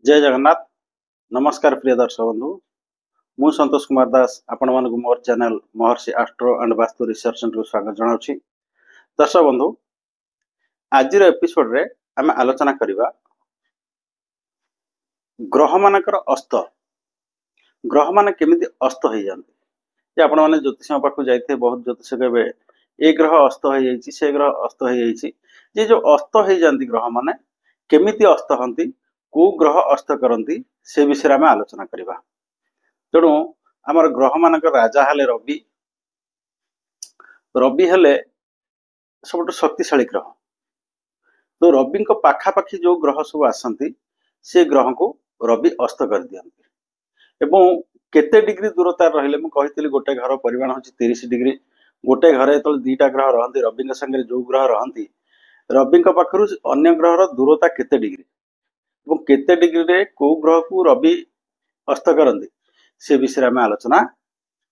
जय जगन्नाथ। नमस्कार प्रिय दर्शक बंधु। मु संतोष कुमार दास आपण मानक मोर channel Maharshi astro and vastu research centre को स्वागत जनाउछि। दर्शक बंधु, आज एपिसोड रे आम आलोचना करिबा ग्रह मानकर अस्त। ग्रह मान केमिति अस्त हो जाते आपण माने ज्योतिष पाखु जाइथे, बहुत ज्योतिष कहबे ए ग्रह अस्त हो जाइछि, से ग्रह अस्त हो जाइछि। जे जो अस्त हो जाती ग्रह माने केमिति अस्त हंती, को ग्रह अस्त करती, से विषय आम आलोचना करवा। तेणु आमर ग्रह मानक राजा हेले रवि। रवि हेले सब शक्तिशाली ग्रह। तो रवि पाखापाखि जो ग्रह सब आसती से ग्रह को रवि अस्त कर दियंती। एवं केते डिग्री दूरता रहिले मु कहितली गोटे घर परिमाण होची 30 डिग्री। गोटे घरे तो दीटा ग्रह रहंती, रवि संगे जो ग्रह रहंती, रवि पाखरु अन्य ग्रहर दूरता केते डिग्री और केते डिग्री रे को ग्रह को रवि अस्त करती, से विषय आम आलोचना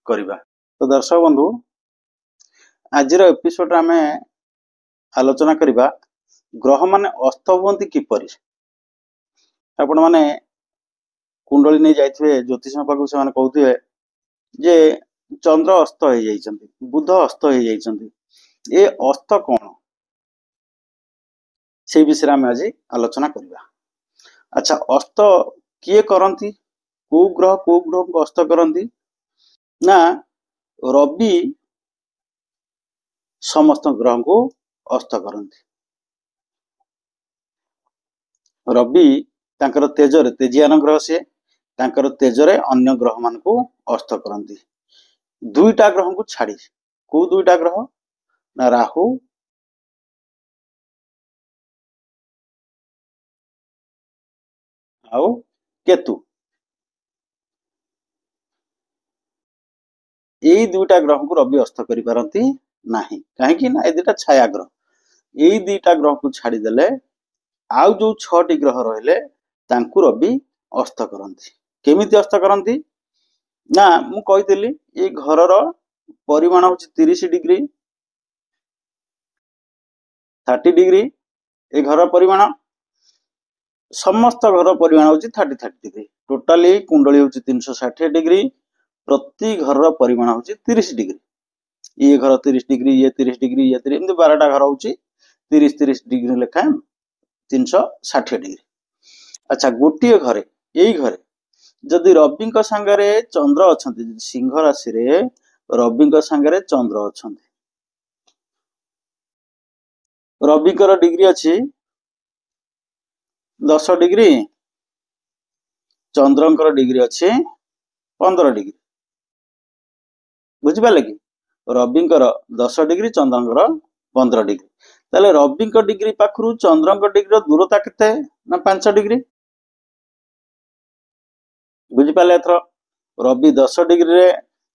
करवा। तो दर्शक बंधु, आज एपिसोड आम आलोचना करवा ग्रह माने अस्त हुअंती किपरि। आपण माने कुंडली नहीं जाइथिबे ज्योतिष पाखु, से कहते जे चंद्र अस्त हो जाइछंती, बुध अस्त हो जाइछंती। ए अस्त कौन, से विषय आम आज आलोचना करवा। अच्छा, अस्त किए करती, को ग्रह को अस्त करती ना रवि समस्त ग्रह को अस्त करती। रवि तांकर तेजरे, तेजियान ग्रह से तांकर तेजरे अन्य ग्रह मान को अस्त करती। दुईटा ग्रह को छाड़ी, को दुईटा ग्रह ना राहु आउ केतु। यही दुईटा ग्रह को रवि अस्त करि पारंती नाही। काहेकि ना ए दुईटा छाया ग्रह। यही दुईटा ग्रह को छाड़ी देले आउ जो 6टी ग्रह रहिले तांकु रवि अस्त करंती। केमिति अस्त करंती ना मु कहितली ए घरर परिमाण होची 30 डिग्री, 30 डिग्री। ए घर परिमाण समस्त घर परिमाण होची 30 डिग्री। टोटाली कुंडली होची 360 डिग्री। प्रति घर परिमाण होची 30 डिग्री। ये घर 30 डिग्री, ये 30 डिग्री, ये 30, एमती 12टा घर होची 30 डिग्री लेखा 360 डिग्री। अच्छा, गोटे घरे, यही घरे जदि रवि संगे चंद्र अछंती, सिंह राशि रे रवि संगे चंद्र अछंती, रवि डिग्री अच्छी 10 डिग्री, चंद्रंकर डिग्री अच्छी 15 डिग्री। बुझिपारे कि रविंकर 10 डिग्री, चंद्रंकर 15 डिग्री। ताले रवि डिग्री पाखरु चंद्रंकर डिग्री दूरता केते ना 5 डिग्री। बुझिपारे एथर रवि 10 डिग्री रे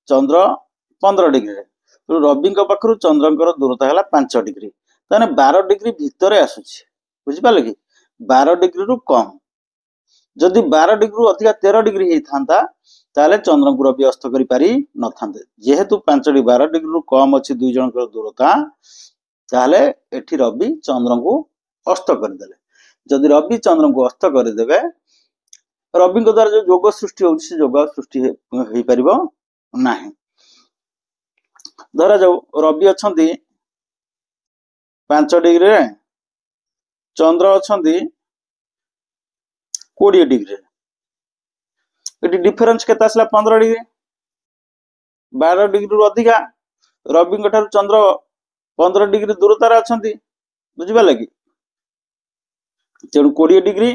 चंद्र 15 डिग्री रे, तो रवि पाखरु चंद्रंकर दूरता है 5 डिग्री। ताने 12 डिग्री भितर आसुची। बुझिपारे कि 12 डिग्री रु कम। जदि 12 डिग्री अधिका 13 डिग्री होता ताले चंद्र को रवि अस्त करि पारि न थांते। जेहेतु 5 डिग्री 12 डिग्री रु कम अछि दुई जनकर दूरता, ताले एठी रवि चंद्र को अस्त कर देले। जदि रवि चंद्र को अस्त कर देबे, रवि को द्वारा जो योग सृष्टि होछि से योग सृष्टि होई परिबो नाही। धरा जाऊ रवि अछंती 5 डिग्री रे, चंद्र अछंती 20 डिग्री। एटी डिफरेंस केते आसला 15 डिग्री। 12 डिग्री रु अधिका रवि ठार चंद्र 15 डिग्री दूरतार अछंती। बुझिपाले कि तेणु 20 डिग्री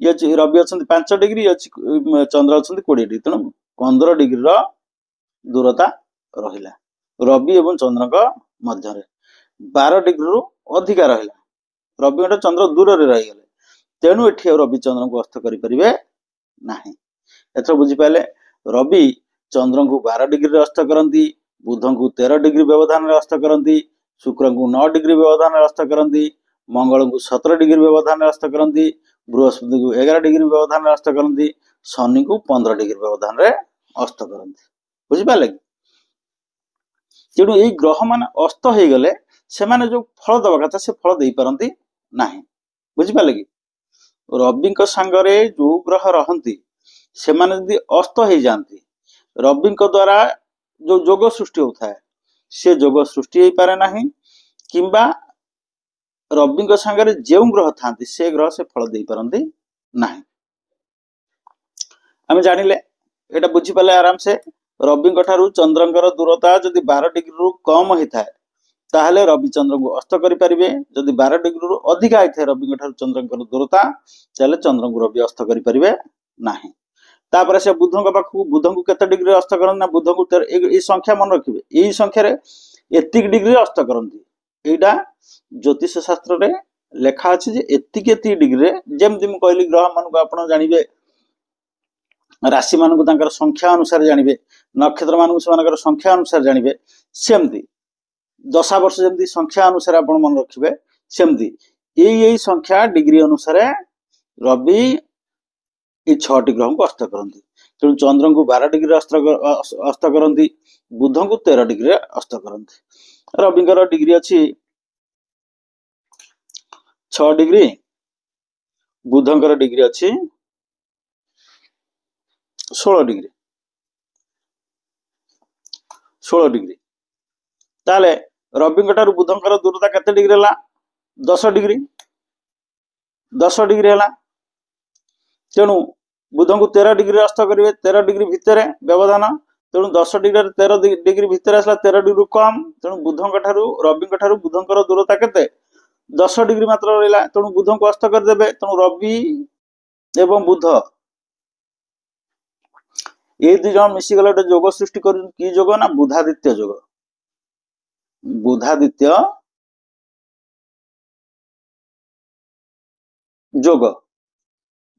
ये रवि अछंती 5 डिग्री, ये चंद्र अछंती 20 डिग्री। तेणु 15 डिग्री रो दूरता रहिला रवि एवं चंद्र मध्य रे। 12 डिग्री रु अधिका रहिला, रवि ठार चंद्र दूर रे रहि गेले। तेणु एठी रवि चंद्र को अस्त करि परिबे नाही। एथर बुझिपाले रवि चंद्र को 12 डिग्री रे अस्त करती, बुध को 13 डिग्री व्यवधान रे अस्त करती, शुक्र को 9 डिग्री व्यवधान रे अस्त करती, मंगल को 17 डिग्री व्यवधान रे अस्त करती, बृहस्पति को 11 डिग्री व्यवधान रे अस्त करती, शनि को 15 डिग्री व्यवधान रे अस्त करती। बुझिपाले कि तेणु यही ग्रह मान अस्त हो गले से माने जो फल दवा कथा से फल दे पारंती नाही। बुझिपाले कि ରବିଙ୍କ ସାଙ୍ଗରେ ଯୋଉ ଗ୍ରହ ରହନ୍ତି ସେମାନେ ଯଦି ଅସ୍ତ ହେଇଯାଆନ୍ତି, ରବିଙ୍କ ଦ୍ୱାରା ଯୋଉ ଯୋଗ ସୃଷ୍ଟି ହଉଥାଏ ସେ ଯୋଗ ସୃଷ୍ଟି ହେଇପାରେ ନାହିଁ, କିମ୍ବା ରବିଙ୍କ ସାଙ୍ଗରେ ଯେଉଁ ଗ୍ରହ ଥାନ୍ତି ସେ ଗ୍ରହ ସେ ଫଳ ଦେଇପାରନ୍ତି ନାହିଁ। ଆମେ ଜାଣିଲେ, ଏଇଟା ବୁଝିପାରିଲେ ଆରାମସେ। ରବିଙ୍କ ଠାରୁ ଚନ୍ଦ୍ରଙ୍କର ଦୂରତା ଯଦି 12 ଡିଗ୍ରୀରୁ କମ ହେଇଥାଏ ତାହେଲେ ରବି ଚନ୍ଦ୍ରଙ୍କୁ ଅସ୍ତ କରିପାରିବେ। ଯଦି 12 ଡିଗ୍ରୀରୁ ଅଧିକା ହେଇଥାଏ ରବିଙ୍କ ଠାରୁ ଚନ୍ଦ୍ରଙ୍କର ଦୂରତା, ତାହେଲେ ଚନ୍ଦ୍ରଙ୍କୁ ରବି ଅସ୍ତ କରିପାରିବେ ନାହିଁ। ତାପରେ ସେ ବୁଧଙ୍କ ପାଖକୁ, ବୁଧଙ୍କୁ କେତେ ଡିଗ୍ରୀରେ ଅସ୍ତ କରନ୍ତି ନା ବୁଧଙ୍କୁ ଏଇ ସଂଖ୍ୟା ମନେ ରଖିବେ, ଏଇ ସଂଖ୍ୟାରେ ଏତିକି ଡିଗ୍ରୀରେ ଅସ୍ତ କରନ୍ତି। ଏଇଟା ଜ୍ୟୋତିଷ ଶାସ୍ତ୍ରରେ ଲେଖା ଅଛି ଯେ ଏତିକି ଏତିକି ଡିଗ୍ରୀରେ, ଯେମିତି ମୁଁ କହିଲି ଗ୍ରହ ମାନଙ୍କୁ ଆପଣ ଜାଣିବେ, ରାଶି ମାନଙ୍କୁ ତାଙ୍କର ସଂଖ୍ୟା ଅନୁସାରେ ଜାଣିବେ, ନକ୍ଷତ୍ର ମାନଙ୍କୁ ସେମାନଙ୍କର ସଂଖ୍ୟା ଅନୁସାରେ ଜାଣିବେ, ସେମିତି ଦଶା ବର୍ଷ ଯେମିତି ସଂଖ୍ୟା ଅନୁସାରେ ଆପଣ ମନେ ରଖିବେ, ସେମିତି ଏଇ ସଂଖ୍ୟା ଡିଗ୍ରୀ ଅନୁସାରେ ରବି এই 6ଟି ଗ୍ରହଙ୍କୁ ଅସ୍ତ କରନ୍ତି। ତେଣୁ ଚନ୍ଦ୍ରଙ୍କୁ 12 ଡିଗ୍ରୀରେ ଅସ୍ତ କରନ୍ତି, ବୁଧଙ୍କୁ 13 ଡିଗ୍ରୀରେ ଅସ୍ତ କରନ୍ତି। ରବିଙ୍କର ଡିଗ୍ରୀ ଅଛି 6 ଡିଗ୍ରୀ, ବୁଧଙ୍କର ଡିଗ୍ରୀ ଅଛି 16 ଡିଗ୍ରୀ। ତାହେଲେ ରବିଙ୍କ ଠାରୁ ବୁଧଙ୍କର ଦୂରତା କେତେ ଡିଗ୍ରୀ ହେଲା? 10 ଡିଗ୍ରୀ। 10 ଡିଗ୍ରୀ ହେଲା। ତେଣୁ ବୁଧଙ୍କୁ 13 ଡିଗ୍ରୀ ଅସ୍ତ କରିବେ, 13 ଡିଗ୍ରୀ ଭିତରେ ବ୍ୟବଧାନ। ତେଣୁ 10 ଡିଗ୍ରୀ 13 ଡିଗ୍ରୀ ଭିତରେ ଆସିଲା, 13 ଡିଗ୍ରୀ କମ। ତେଣୁ ବୁଧଙ୍କ ଠାରୁ ରବିଙ୍କ ଠାରୁ ବୁଧଙ୍କର ଦୂରତା କେତେ? 10 ଡିଗ୍ରୀ ମାତ୍ର ରହିଲା। ତେଣୁ ବୁଧଙ୍କୁ ଅସ୍ତ କରିଦେବେ। ତେଣୁ ରବି ଏବଂ ବୁଧ এই ଦୁଇ ଜଣ ମିଶିଗଲେ ଗୋଟେ ଯୋଗ ସୃଷ୍ଟି କରୁଛନ୍ତି। କି ଯୋଗ ନା ବୁଧାଦିତ୍ୟ ଯୋଗ। ବୁଧାଦିତ୍ୟ ଯୋଗ,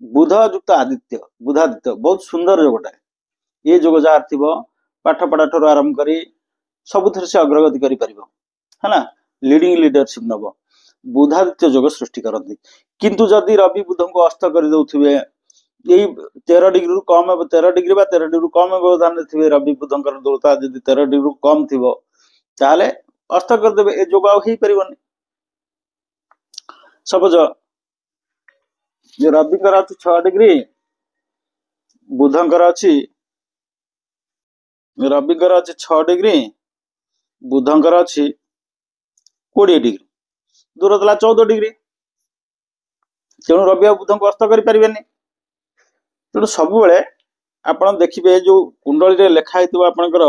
ବୁଧ ଯୁକ୍ତ ଆଦିତ୍ୟ, ବୁଧାଦିତ୍ୟ ବହୁତ ସୁନ୍ଦର ଯୋଗଟା। ଏ ଯୋଗ ଯାହାର ଥିବ ପାଠ ପଢା ଠାରୁ ଆରମ୍ଭ କରି ସବୁଥିରେ ସେ ଅଗ୍ରଗତି କରିପାରିବ, ହେଲା, লিডিং লিডরশিপ নব। বুধাদিত্য যোগ সৃষ্টি করନ୍ତି। কিন্তু যদি রবি বুধଙ୍କୁ অস্ତ କରିଦେଉଥିବେ, এই 13 ଡିଗ୍ରୀରୁ କମ ହେବ, 13 ଡିଗ୍ରୀ ବା 13 ଡିଗ୍ରୀରୁ କମ ବ୍ୟବଧାନରେ ଥିବେ, ରବି ବୁଧଙ୍କର ଦୂରତା ଯଦି 13 ଡିଗ୍ରୀରୁ କମ ଥିବ ତାହେଲେ ଅସ୍ତ କରିଦେବେ, ଏ ଯୋଗ ଆଉ ହେଇପାରିବନି। ସପୋଜ ରବିଙ୍କର ଅଛି 6 ଡିଗ୍ରୀ, ବୁଧଙ୍କର ଅଛି 6 ଡିଗ୍ରୀ, ବୁଧଙ୍କର ଅଛି 20 ଡିଗ୍ରୀ, ଦୂର ଥିଲା 14 ଡିଗ୍ରୀ। ତେଣୁ ରବି ଆଉ ବୁଧଙ୍କୁ ଅସ୍ତ କରିପାରିବେନି। ତେଣୁ ସବୁବେଳେ ଆପଣ ଦେଖିବେ ଯୋଉ କୁଣ୍ଡଳୀରେ ଲେଖା ହେଇଥିବ, ଆପଣଙ୍କର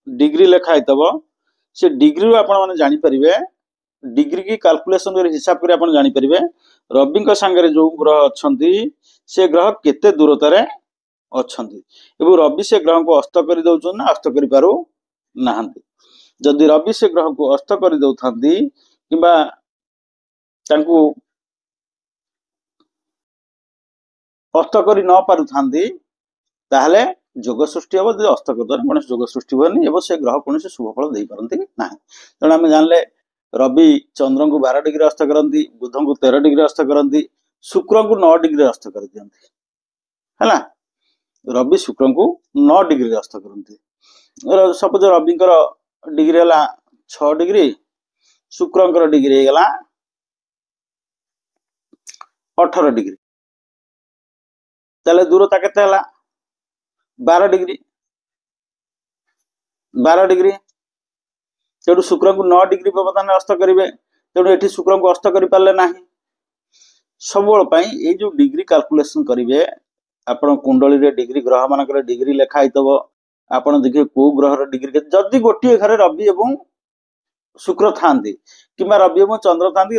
ଡିଗ୍ରୀ ଲେଖା ହେଇଥିବ, ସେ ଡିଗ୍ରୀରୁ ଆପଣ ମାନେ ଜାଣିପାରିବେ, ଡିଗ୍ରୀ କି କାଲକୁଲେସନ କରି ହିସାବ କରି ଆପଣ ଜାଣିପାରିବେ ରବିଙ୍କ ସାଙ୍ଗରେ ଯୋଉ ଗ୍ରହ ଅଛନ୍ତି ସେ ଗ୍ରହ କେତେ ଦୂରତାରେ ଅଛନ୍ତି, ଏବଂ ରବି ସେ ଗ୍ରହକୁ ଅସ୍ତ କରି ଦଉଛନ୍ତି ନା ଅସ୍ତ କରିପାରୁ ନାହାନ୍ତି। ଯଦି ରବି ସେ ଗ୍ରହକୁ ଅସ୍ତ କରି ଦଉଥାନ୍ତି କିମ୍ବା ତାଙ୍କୁ ଅସ୍ତ କରି ନ ପାରୁଥାନ୍ତି ତାହେଲେ ଯୋଗ ସୃଷ୍ଟି ହେବ। ଯଦି ଅସ୍ତ କରିଦେଲେ କୌଣସି ଯୋଗ ସୃଷ୍ଟି ହୁଏନି ଏବଂ ସେ ଗ୍ରହ କୌଣସି ଶୁଭ ଫଳ ଦେଇପାରନ୍ତି ନାହିଁ। ତେଣୁ ଆମେ ଜାଣିଲେ ରବି ଚନ୍ଦ୍ରଙ୍କୁ 12 ଡିଗ୍ରୀ ଅସ୍ତ କରନ୍ତି, ବୁଧଙ୍କୁ 13 ଡିଗ୍ରୀ ଅସ୍ତ କରନ୍ତି, ଶୁକ୍ରଙ୍କୁ 9 ଡିଗ୍ରୀ ଅସ୍ତ କରିଦିଅନ୍ତି, ହେଲା। ରବି ଶୁକ୍ରଙ୍କୁ 9 ଡିଗ୍ରୀରେ ଅସ୍ତ କରନ୍ତି। ସପୋଜ ରବିଙ୍କର ଡିଗ୍ରୀ ହେଲା 6 ଡିଗ୍ରୀ, ଶୁକ୍ରଙ୍କର ଡିଗ୍ରୀ ହେଇଗଲା 18 ଡିଗ୍ରୀ, ତାହେଲେ ଦୂରତା କେତେ ହେଲା? 12 ଡିଗ୍ରୀ। 12 ଡିଗ୍ରୀ। ତେଣୁ ଶୁକ୍ରଙ୍କୁ 9 ଡିଗ୍ରୀ ବ୍ୟବଧାନରେ ଅସ୍ତ କରିବେ। ତେଣୁ ଏଠି ଶୁକ୍ରଙ୍କୁ ଅସ୍ତ କରିପାରିଲେ ନାହିଁ। ସବୁବେଳ ପାଇଁ ଏଇ ଯୋଉ ଡିଗ୍ରୀ କାଲକୁଲେସନ କରିବେ, ଆପଣ କୁଣ୍ଡଳୀରେ ଡିଗ୍ରୀ, ଗ୍ରହ ମାନଙ୍କର ଡିଗ୍ରୀ ଲେଖା ହେଇଥିବ, ଆପଣ ଦେଖିବେ କୋଉ ଗ୍ରହର ଡିଗ୍ରୀ କେତେ। ଯଦି ଗୋଟିଏ ଘରେ ରବି ଏବଂ ଶୁକ୍ର ଥାନ୍ତି କିମ୍ବା ରବି ଏବଂ ଚନ୍ଦ୍ର ଥାନ୍ତି,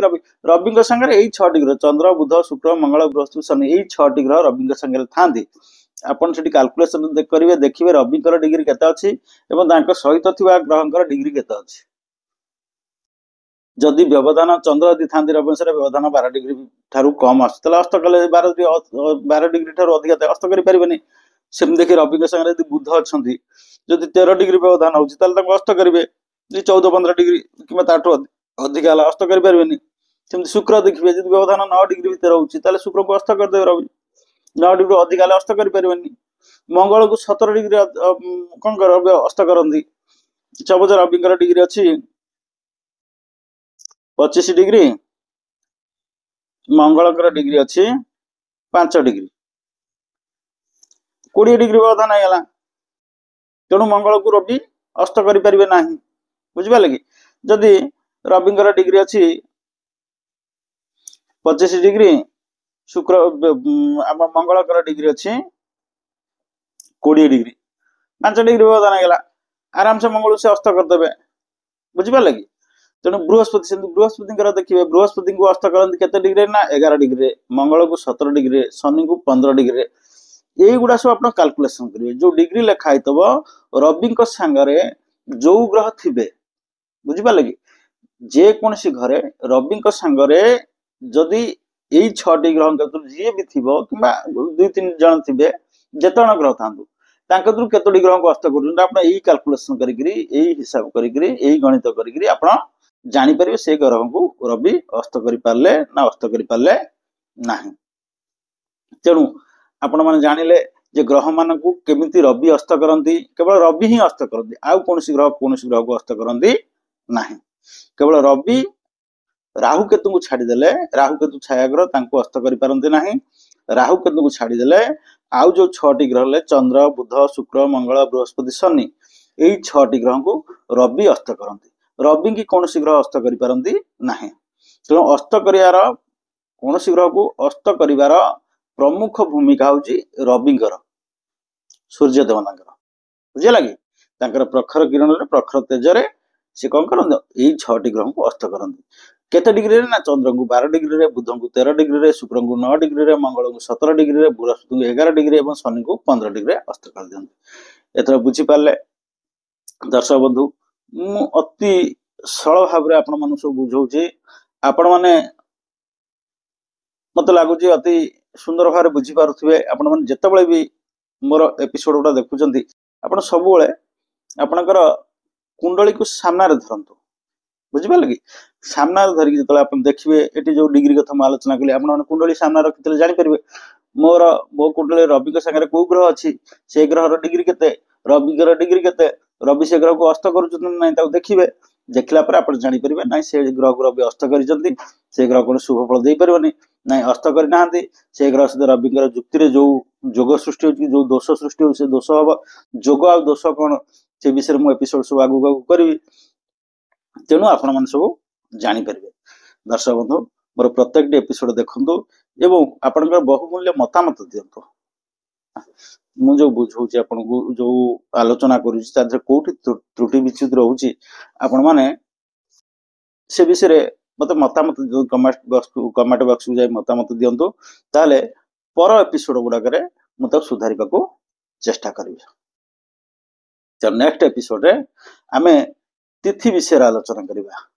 ରବିଙ୍କ ସାଙ୍ଗରେ ଏଇ 6 ଡିଗ୍ରୀ, ଚନ୍ଦ୍ର, ବୁଧ, ଶୁକ୍ର, ମଙ୍ଗଳ, ବୃହସ୍ପତି, ଶନି, ଏଇ 6ଟି ଗ୍ରହ ରବିଙ୍କ ସାଙ୍ଗରେ ଥାନ୍ତି, ଆପଣ ସେଠି କାଲକୁଲେସନ କରିବେ, ଦେଖିବେ ରବିଙ୍କର ଡିଗ୍ରୀ କେତେ ଅଛି ଏବଂ ତାଙ୍କ ସହିତ ଥିବା ଗ୍ରହଙ୍କର ଡିଗ୍ରୀ କେତେ ଅଛି। ଯଦି ବ୍ୟବଧାନ ଚନ୍ଦ୍ର ଯଦି ଥାନ୍ତି ରବିଙ୍କର ବ୍ୟବଧାନ 12 ଡିଗ୍ରୀ ଠାରୁ କମ ଆସୁଛି, ତାହେଲେ ଅସ୍ତ କଲେ 12 ଡିଗ୍ରୀ ଠାରୁ ଅଧିକା ଅସ୍ତ କରିପାରିବେନି। ସେମିତି ଦେଖି ରବିଙ୍କ ସାଙ୍ଗରେ ଯଦି ବୁଧ ଅଛନ୍ତି, ଯଦି 13 ଡିଗ୍ରୀ ବ୍ୟବଧାନ ହଉଛି ତାହେଲେ ତାଙ୍କୁ ଅସ୍ତ କରିବେ। ଯଦି 14-15 ଡିଗ୍ରୀ କିମ୍ବା ତାଠୁ ଅଧିକା ହେଲା ଅସ୍ତ କରିପାରିବେନି। ସେମିତି ଶୁକ୍ର ଦେଖିବେ, ଯଦି ବ୍ୟବଧାନ 9 ଡିଗ୍ରୀ ଭିତରେ ହଉଛି ତାହେଲେ ଶୁକ୍ରକୁ ଅସ୍ତ କରିଦେବେ ରବି। 9 ଡିଗ୍ରୀ ଅଧିକା ହେଲେ ଅସ୍ତ କରିପାରିବେନି। ମଙ୍ଗଳକୁ 17 ଡିଗ୍ରୀ କଣ ରବି ଅସ୍ତ କରନ୍ତି। ସପୋଜ ରବିଙ୍କର ଡିଗ୍ରୀ ଅଛି 25 ଡିଗ୍ରୀ, ମଙ୍ଗଳଙ୍କର ଡିଗ୍ରୀ ଅଛି 5 डिग्री 20 डिग्री व्यवधान आईगला तेणु मंगल को रवि अस्त करें ना बुझिपारे कि जदि रविंकर डिग्री अच्छी 25 डिग्री शुक्र आम मंगल डिग्री अच्छी 20 डिग्री 5 डिग्री व्यवधान आईगला आराम से मंगल से अस्त करदे बुझिपारे कि तेणु बृहस्पति बृहस्पति देखिए बृहस्पति को अस्त करते केते डिग्री ना 11 डिग्री मंगल को 17 डिग्री शनि को 15 डिग्री युवा सब आप कैलकुलेशन करेंगे जो डिग्री लिखाई थब रवि सांगरे जो ग्रह थे बुझिपारे कि जेकोसी घरे रवि सांगरे जदि यही 6टी ग्रह जी भी थी कि 2-3 जन थे जिते ग्रह था केतोटी ग्रह को अस्त कर कैलकुलेशन करी हिसाब करी गणित करी जापर से ग्रह को रवि अस्त कर पारे ना अस्त कर पारे ना तेणु आपण मैंने जानिले जे ग्रह मान को केमिति रवि अस्त करती केवल रवि ही अस्त करती आउ कौन ग्रह को अस्त करती ना केवल रवि राहु केतु को छाड़देले राहु केतु छाया ग्रह अस्त करते ना राहु केतु को छाड़देले आउ जो 6टी ग्रह चंद्र बुध शुक्र मंगल बृहस्पति शनि यही 6टी ग्रह को रवि अस्त करती रवि की कौन ग्रह अस्त करती ना तेणु अस्त कर कौन ग्रह को अस्त कर प्रमुख भूमिका हूँ रविंकर सूर्य देवता बुझे कि प्रखर किरण प्रखर तेजरे सी कौन करते यही 6टी ग्रह को अस्त करती केते डिग्री ना चंद्र को 12 डिग्री बुध को 13 डिग्री शुक्र को 9 डिग्री मंगल को 17 डिग्री बृहस्पति को 11 डिग्री और शनि को 15 डिग्री अस्त कर दिखते एथर बुझीपारे दर्शक बंधु मु अति सरल भाव आपण मान सब बुझाऊे आपण मैंने मत लगुच अति सुंदर भाव बुझीपे आपण मैंने जिते भी मोर एपिसोड गुड़ा देखुं आप सब आपणकर कुंडली को सामने धरतु बुझिपारे कि सामने धरिकी जो आप देखिए ये जो डिग्री कथा मुझे आलोचना कली आप कुंडली सामने रखी जापर मोर मो कुंडली रवि सागर कौ ग्रह अच्छी से ग्रह डिग्री केते रवि डिग्री केते रवि से ग्रह को अस्त कर देखिए देखला पर आप जापर ना से ग्रह को रवि अस्त कर ग्रह कौन शुभ फल दे पारे ना अस्त करना से ग्रह सहित रविंकर जुक्ति जो जोग सृष्टि हो जो दोष सृष्टि हो दोष हम जोग आ दोष कौन से विषय में एपिसोड सब आगू आगू करी तेणु आपण मैंने सब जापर दर्शक बंधु मोर प्रत्येक एपिसोड देखु एवं आपंकर बहुमूल्य मतामत दिंतु मुझे बुझाऊँ आपन को जो आलोचना करुँच कौटी त्रुटि विच्युत रोचे आपण मैंने से विषय मत मतामत कमेंट बॉक्स को जाए मतामत दिंतु ताले पर एपिसोड गुड़ाक मुझे सुधार को चेष्टा करी नेक्स्ट एपिसोड रे आमे तिथि विषय आलोचना करिबा।